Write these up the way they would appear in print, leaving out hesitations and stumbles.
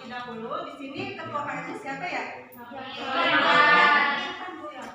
terlebih dahulu. Di sini ketua KKN siapa ya?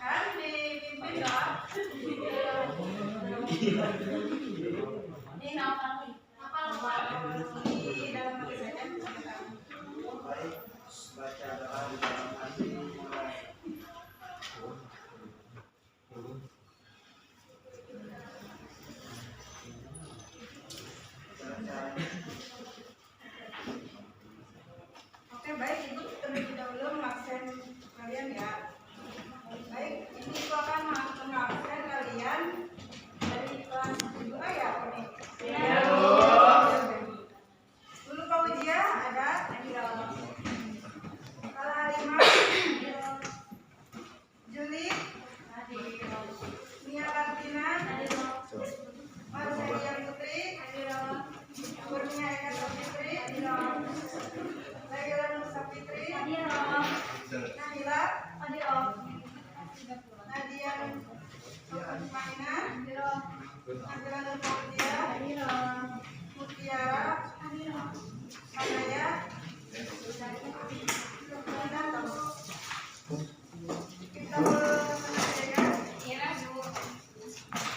Kan dipimpin dong. Ini apa di dalam hati saja. Baik, baca doa di dalam hati mulai. Oke, baik, Ibu terlebih dahulu mengabsen kalian ya. Baik, ini Ibu akan mengabsen kalian dari kelas 2 ya, ini. Ya, Bu. Dulu Pak Wijaya ada Kala Halimah, Juli, Mia Kartina, Marcelia Putri, Kurnia Eka Sapitri, Laila Nusa Fitri, Nahila, Nadia Maina, Angela Nurfauzia, Mutiara, Anaya, kita menanyakan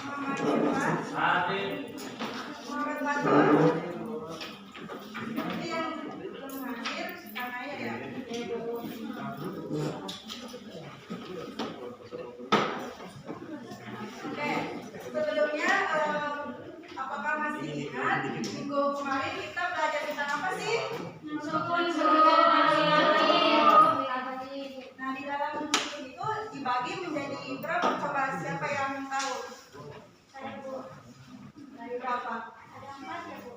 Muhammad Irfan, Muhammad Batur, ini yang belum hadir, Anaya ya. Oke, sebelumnya apakah masih ingat minggu kemarin kita belajar tentang apa sih? Sukun. Nah, di dalam sukun itu dibagi menjadi berapa? Coba siapa yang tahu? Saya, Bu. Dari berapa? Ada 4 ya, Bu.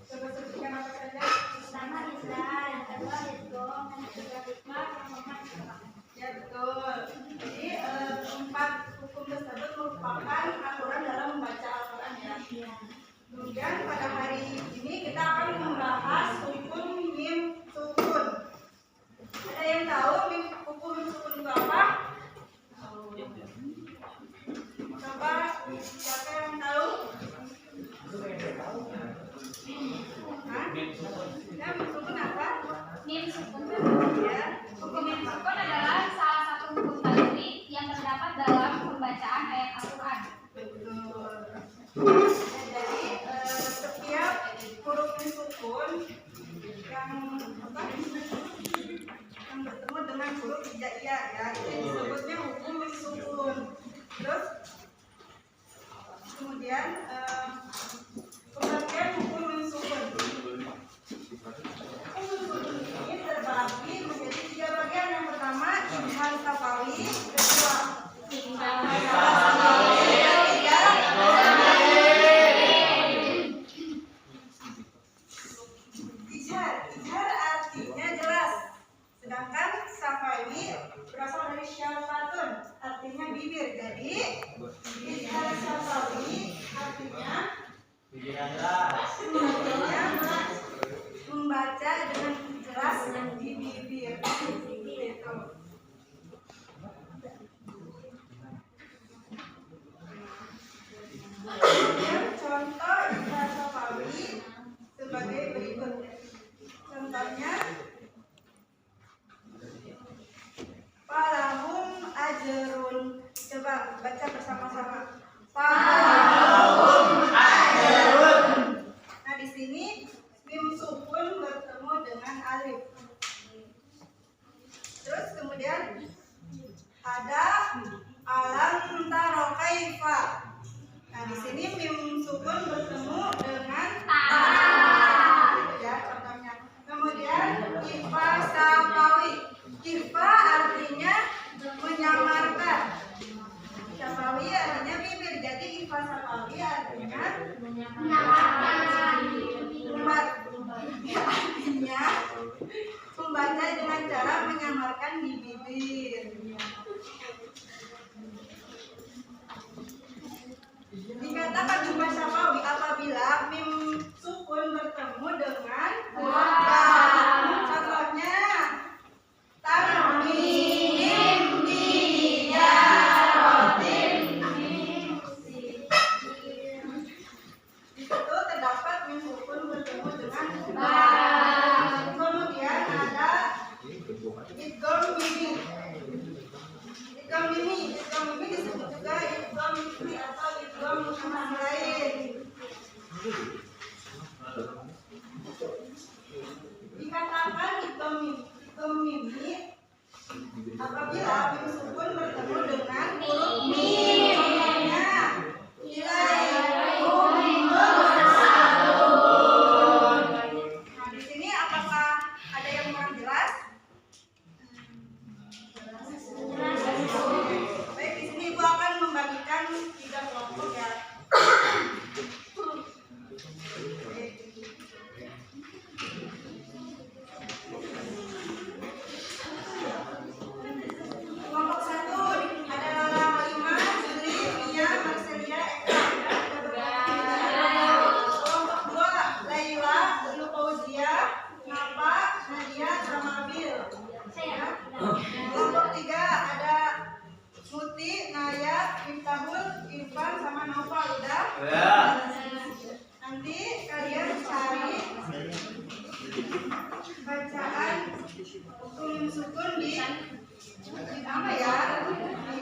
Coba sebutkan apa saja? Pertama Isra, yang kedua Hidgom, yang ketiga Hikmah, yang keempat Isra. Ya, betul. Jadi 4 hukum tersebut merupakan aturan dalam membaca Al-Quran ya. Kemudian pada hari ini kita akan membahas hukum mim sukun. Ada yang tahu hukum mim sukun itu apa? Coba siapa yang tahu? Hah? Ya, mim sukun apa? Mim sukun. Ya. Hukum mim sukun adalah salah satu hukum tajwid yang terdapat dalam pembacaan ayat Al-Quran. Betul. Jadi setiap huruf mim sukun yang bertemu dengan huruf hijaiyah ya, itu disebutnya hukum mim sukun. Terus kemudian pembagian hukum mim sukun. Hukum mim sukun ini terbagi menjadi 3 bagian. Yang pertama izhar safawi, kedua Izhar artinya jelas, sedangkan safawi berasal dari syafatun, artinya bibir. Jadi izhar safawi artinya membaca dengan jelas di bibir. Gitu. Kemudian contoh izhar safawi sebagai berikut. Contohnya, falahum ajrun. Coba baca bersama-sama. Falahum ajrun. Nah, di sini mim sukun bertemu dengan alif. Terus kemudian ada alam taro kaifa. Nah, di sini mim sukun bertemu dengan ta. Gitu ya contohnya. Nun sukun di apa ya?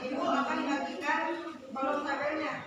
Ibu akan bagikan kolom tabelnya.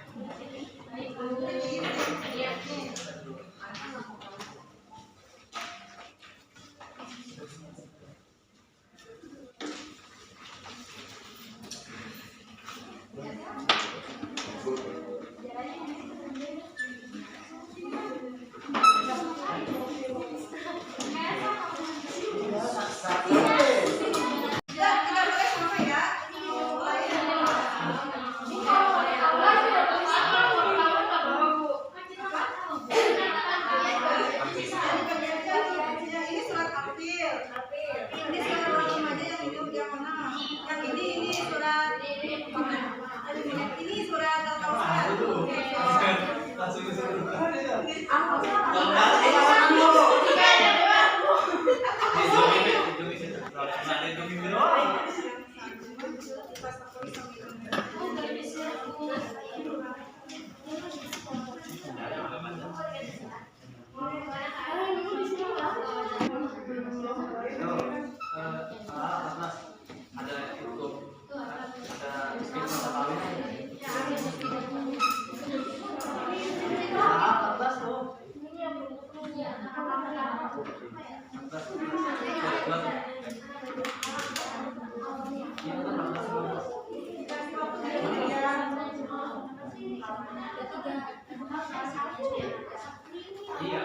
Iya.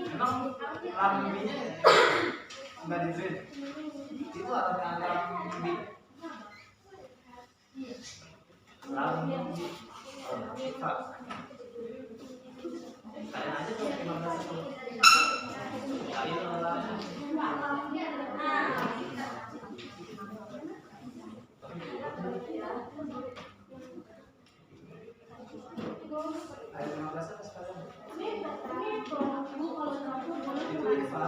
Emang lambinya nggak di print. Itu alatnya lambi. Lambi. Pak. Kalian aja tuh 15 tuh. Kalian lambi. Ayo 15 apa sekarang? Itu Ifa.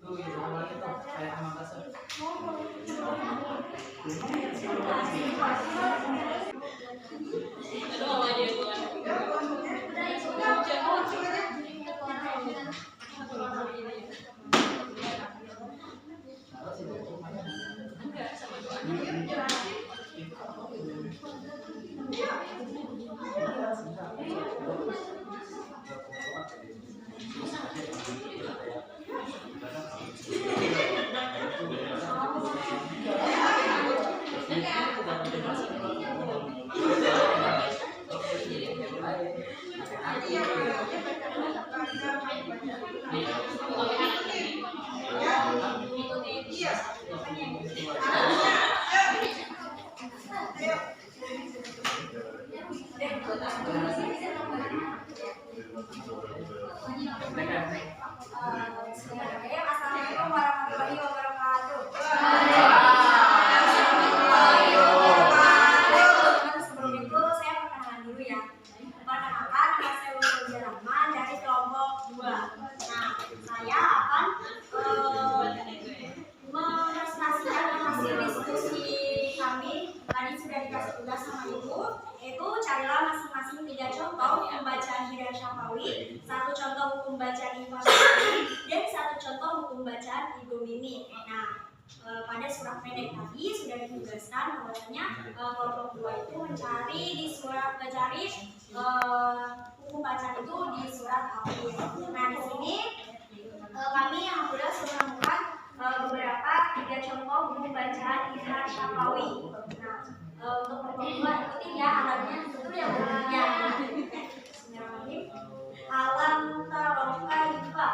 Tuh itu namanya tuh kayak 15. Assalamualaikum warahmatullahi wabarakatuh. Sebelum itu saya perkenalan dulu ya. Perkenalkan, nama saya Ulul Rahman dari kelompok 2. Nah, saya akan mepresentasikan hasil diskusi kami. Tadi sudah dikasih tugas sama ibu, yaitu carilah masing-masing 3 contoh pembacaan Hidayah Syafawi, 1 contoh hukum bacaan Ifa dan 1 contoh hukum bacaan Ibu Mimi. Nah, pada surat pendek tadi sudah ditugaskan bahwasanya kelompok 2 itu mencari hukum bacaan itu di surat Al-Fil. Nah, di sini kami alhamdulillah sudah menemukan beberapa 3 contoh hukum bacaan Hidayah Syafawi. Nah, untuk kelompok 2 ikutin ya alatnya, betul ya Bu? Ya. Alam taro kaifa.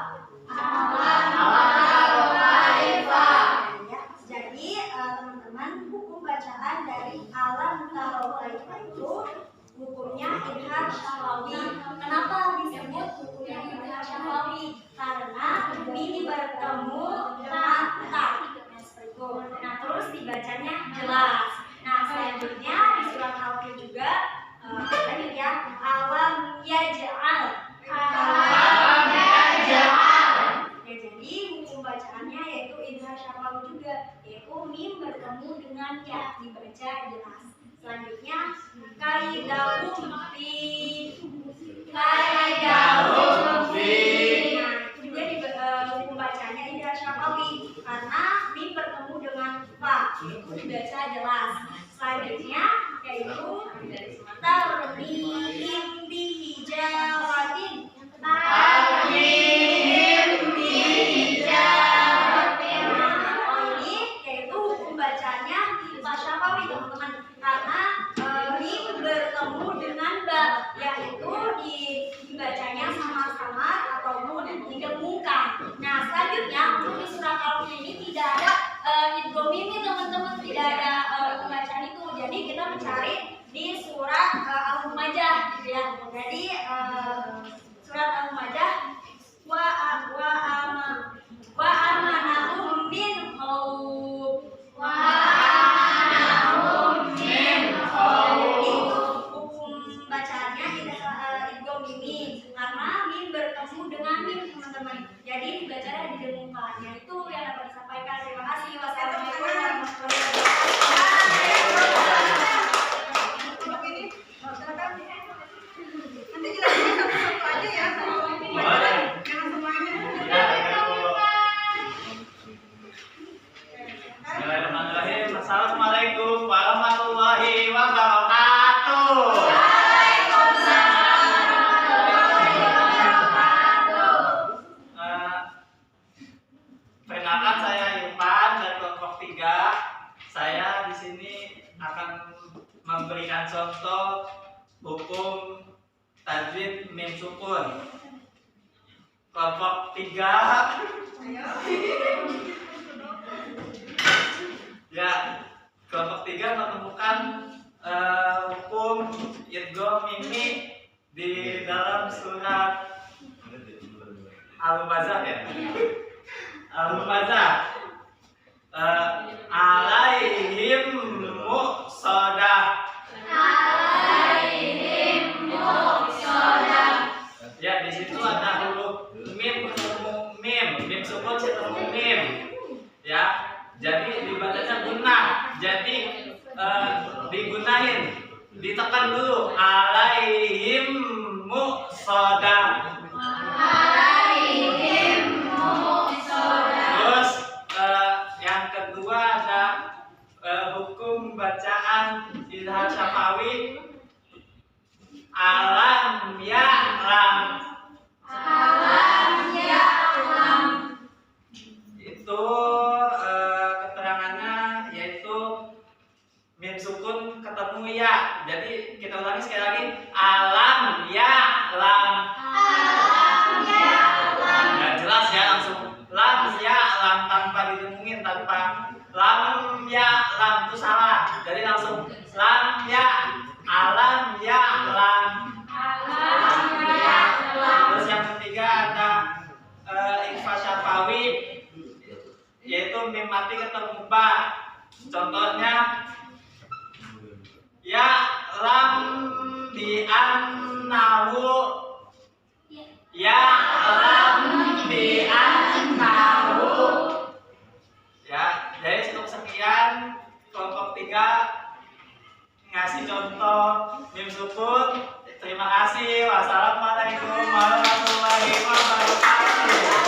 Ya, jadi teman-teman, hukum bacaan dari alam taro kaifa itu hukumnya Idhar Syafawi. Kenapa disebut hukumnya Idhar Syafawi? Karena ini bertemu mata. Nah, terus dibacanya jelas. Nah, selanjutnya di surat Al-Fil juga lanjut ya, alam yaj'al. Ya, jadi hukum bacaannya yaitu Idhar Syafawi juga, yaitu mim bertemu dengan ya, dibaca jelas. Selanjutnya kaidahum fi didengungkan. Nah, selanjutnya untuk di surat Al-Qur'an ini tidak ada idgham mimi teman-teman, tidak ada pembacaan itu. Jadi kita mencari di surat Al-Humajah gitu ya. Jadi surat Al-Humajah wa amanahum min khawf. Jadi itu hukum bacaannya idgham mimi karena mim bertemu dengan mim teman-teman. Jadi dibaca didengungkan. Ya itu yang dapat disampaikan. Terima kasih. Wassalamualaikum warahmatullahi wabarakatuh. Untuk ini, silakan. Nanti jelasin satu-satu aja ya, jangan semuanya. Bismillahirrahmanirrahim. Assalamualaikum warahmatullahi wabarakatuh. Perkenalkan, saya Irfan dari kelompok 3. Saya di sini akan memberikan contoh hukum tajwid mim sukun. Kelompok 3. Ya, kelompok 3 menemukan hukum idgham mimi di dalam surat Al-Humazah ya. Al-Humazah. Alaihim muqsadah. Ya, di situ ada huruf mim ketemu mim, mim sukun ketemu mim. Ya, jadi dibacanya gunah. Jadi digunain, ditekan dulu. Alaihim muqsadah. Terus yang kedua ada hukum bacaan izhar syafawi. Alam ya'lam. Itu keterangannya yaitu mim sukun ketemu ya. Jadi kita ulangi sekali lagi. Alam ya'lam. Ya, jelas ya, langsung lam ya'lam tanpa didengungin, tanpa lam ya'lam itu salah. Jadi langsung lam ya, alam ya'lam. Terus yang ketiga ada ikhfa syafawi, yaitu mim mati ketemu ba. Contohnya ya lam bi annahu. Ya lam bi annahu. Ya, jadi cukup sekian kelompok 3 ngasih contoh mim sukun. Terima kasih. Wassalamualaikum warahmatullahi wabarakatuh.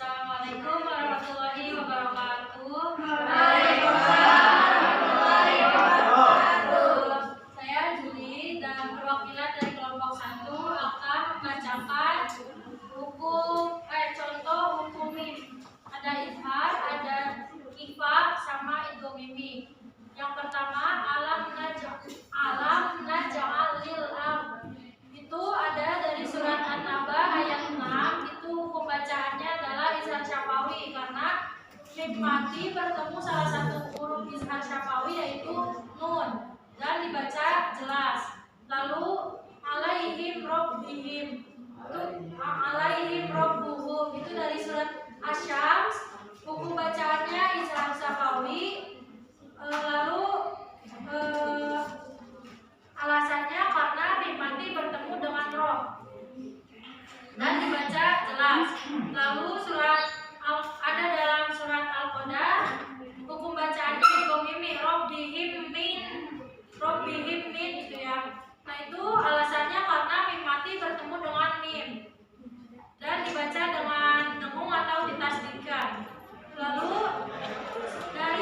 Assalamualaikum warahmatullahi wabarakatuh. Saya Juli dan perwakilan dari kelompok 1 akan membacakan contoh hukum mim. Ada izhar, ada ikhfa, sama idgham mimi. Yang pertama alam naj'al lil ard. Itu ada dari surat An-Naba ayat 6. Itu hukum bacaannya adalah izhar syafawi karena mim mati bertemu salah satu huruf izhar syafawi yaitu nun dan dibaca jelas. Lalu alaihim rabbuhum itu dari surat Asy-Syams, hukum bacaannya izhar syafawi. Lalu alasannya karena mim mati bertemu dengan roh dan dibaca jelas. Lalu ada dalam surat Al-Qadar, hukum bacaannya idgham mimi rabbihim min gitu ya. Nah itu alasannya karena mim mati bertemu dengan mim dan dibaca dengan dengung atau ditasdidkan. Lalu dari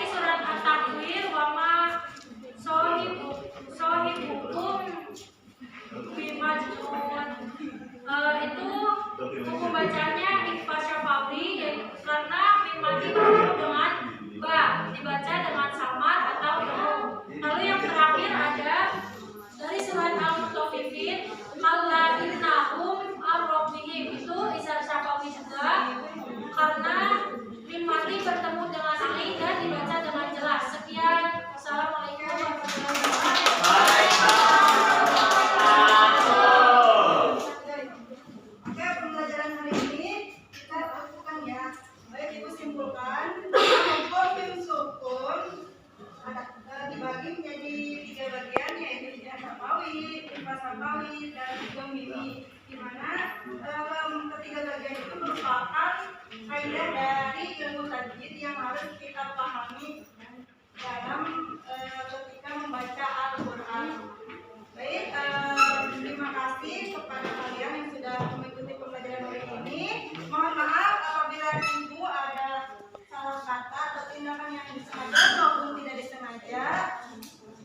disengaja maupun tidak disengaja,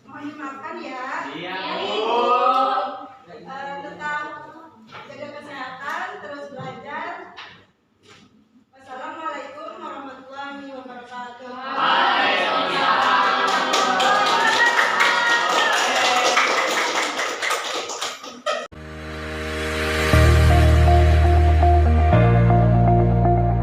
mohon dimaafkan ya. Iya, Bu.